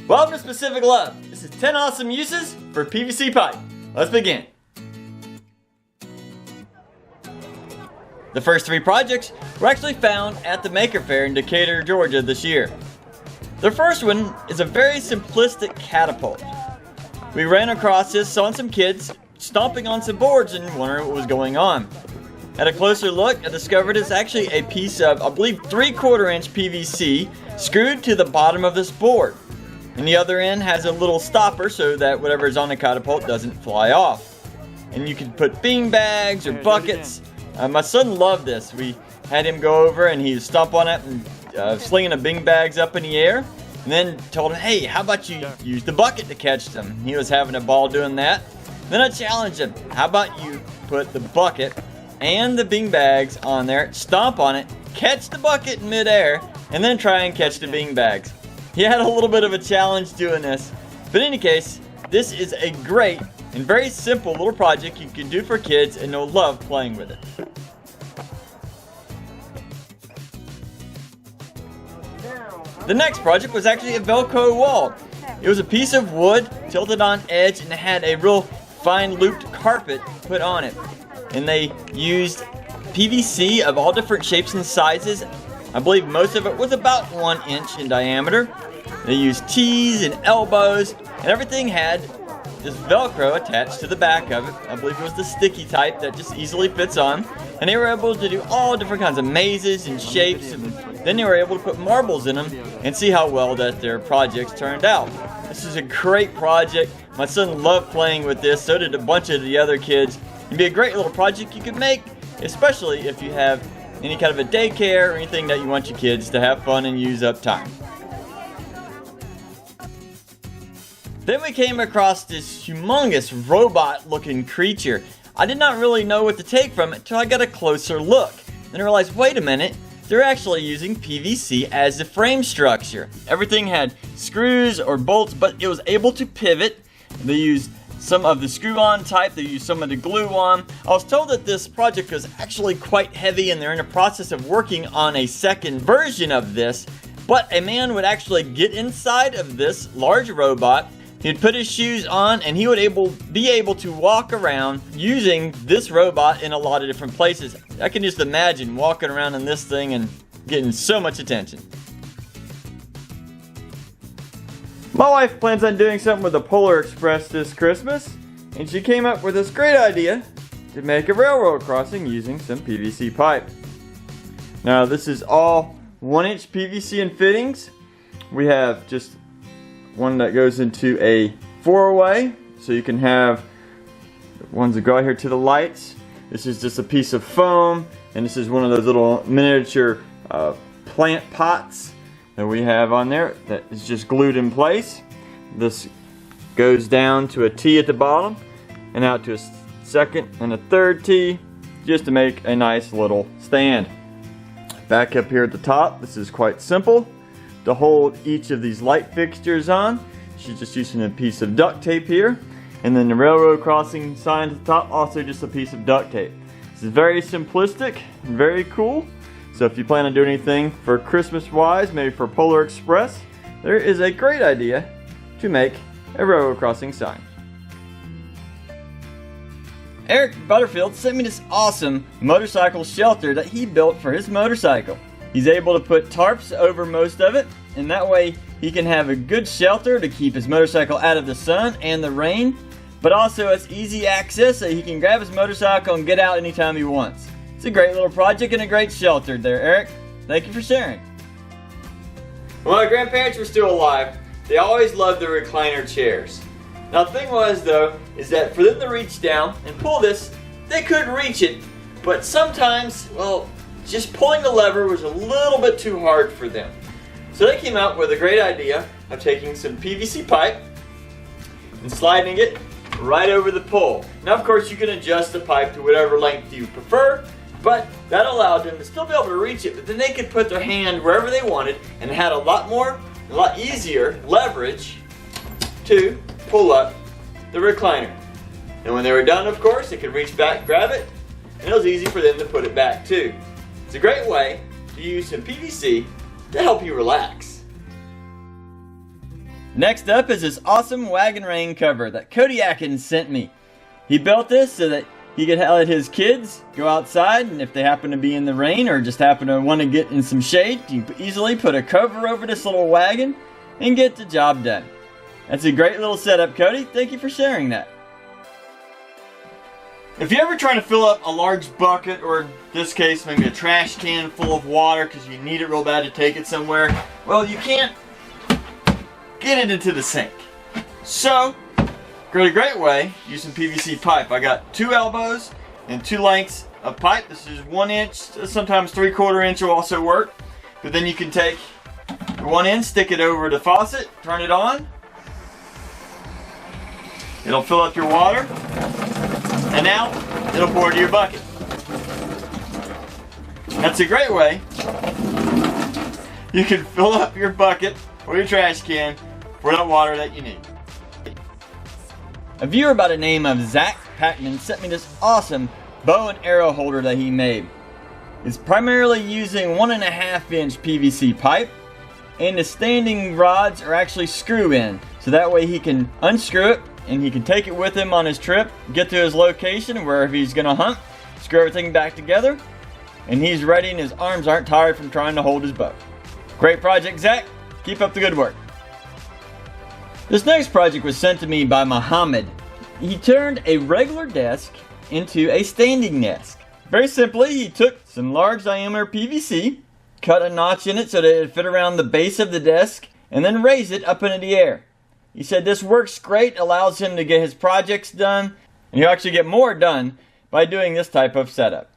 Welcome to Specific Love. This is 10 awesome uses for PVC pipe. Let's begin. The first 3 projects were actually found at the Maker Faire in Decatur, Georgia this year. The first one is a very simplistic catapult. We ran across this, saw some kids stomping on some boards and wondering what was going on. At a closer look, I discovered it's actually a piece of, I believe, 3/4 inch PVC screwed to the bottom of this board. And the other end has a little stopper so that whatever is on the catapult doesn't fly off. And you can put bean bags or buckets. My son loved this. We had him go over and he'd stomp on it and slinging the bean bags up in the air. And then told him, hey, how about you use the bucket to catch them? He was having a ball doing that. Then I challenged him, how about you put the bucket and the bean bags on there, stomp on it, catch the bucket in midair, and then try and catch the bean bags. He had a little bit of a challenge doing this. But in any case, this is a great and very simple little project you can do for kids and they'll love playing with it. The next project was actually a Velcro wall. It was a piece of wood tilted on edge and it had a real fine looped carpet put on it. And they used PVC of all different shapes and sizes. I believe most of it was about 1 inch in diameter. They used T's and elbows, and everything had this Velcro attached to the back of it. I believe it was the sticky type that just easily fits on. And they were able to do all different kinds of mazes and shapes, and then they were able to put marbles in them and see how well that their projects turned out. This is a great project. My son loved playing with this, so did a bunch of the other kids. It'd be a great little project you could make, especially if you have any kind of a daycare or anything that you want your kids to have fun and use up time. Then we came across this humongous robot-looking creature. I did not really know what to take from it until I got a closer look. Then I realized, wait a minute, they're actually using PVC as the frame structure. Everything had screws or bolts, but it was able to pivot. They used some of the screw-on type, they used some of the glue-on. I was told that this project was actually quite heavy and they're in the process of working on a second version of this, but a man would actually get inside of this large robot. He'd put his shoes on and he would be able to walk around using this robot in a lot of different places. I can just imagine walking around in this thing and getting so much attention. My wife plans on doing something with the Polar Express this Christmas, and she came up with this great idea to make a railroad crossing using some PVC pipe. Now this is all 1 inch PVC and fittings. We have just one that goes into a 4-way, so you can have the ones that go out here to the lights. This is just a piece of foam, and this is one of those little miniature plant pots that we have on there that is just glued in place. This goes down to a T at the bottom and out to a second and a third T just to make a nice little stand. Back up here at the top, this is quite simple. To hold each of these light fixtures on, she's just using a piece of duct tape here, and then the railroad crossing sign at the top, also just a piece of duct tape. This is very simplistic and very cool. So if you plan on doing anything for Christmas wise, maybe for Polar Express, there is a great idea to make a railroad crossing sign. Eric Butterfield sent me this awesome motorcycle shelter that he built for his motorcycle. He's able to put tarps over most of it, and that way he can have a good shelter to keep his motorcycle out of the sun and the rain, but also it's easy access so he can grab his motorcycle and get out anytime he wants. It's a great little project and a great shelter there, Eric. Thank you for sharing. When my grandparents were still alive, they always loved the recliner chairs. Now the thing was though, is that for them to reach down and pull this, they could reach it, but sometimes, well, just pulling the lever was a little bit too hard for them. So they came out with a great idea of taking some PVC pipe and sliding it right over the pole. Now of course you can adjust the pipe to whatever length you prefer, but that allowed them to still be able to reach it, but then they could put their hand wherever they wanted and had a lot easier leverage to pull up the recliner. And when they were done, of course, they could reach back, grab it, and it was easy for them to put it back too. It's a great way to use some PVC to help you relax. Next up is this awesome Wagon rain cover that Cody Atkins sent me. He built this so that he could let his kids go outside, and if they happen to be in the rain or just happen to want to get in some shade, you can easily put a cover over this little wagon and get the job done. That's a great little setup, Cody. Thank you for sharing that. If you're ever trying to fill up a large bucket, or in this case maybe a trash can full of water because you need it real bad to take it somewhere, well, you can't get it into the sink. So, great way, use some PVC pipe. I got 2 elbows and 2 lengths of pipe. This is 1 inch, sometimes 3/4 inch will also work. But then you can take the 1 end, stick it over the faucet, turn it on. It'll fill up your water. And now, it'll pour into your bucket. That's a great way. You can fill up your bucket or your trash can for that water that you need. A viewer by the name of Zach Packman sent me this awesome bow and arrow holder that he made. It's primarily using 1.5 inch PVC pipe, and the standing rods are actually screw in, so that way he can unscrew it and he can take it with him on his trip, get to his location where if he's gonna hunt, screw everything back together, and he's ready and his arms aren't tired from trying to hold his bow. Great project, Zach. Keep up the good work. This next project was sent to me by Muhammad. He turned a regular desk into a standing desk. Very simply, he took some large diameter PVC, cut a notch in it so that it would fit around the base of the desk, and then raised it up into the air. He said this works great, allows him to get his projects done, and he'll actually get more done by doing this type of setup.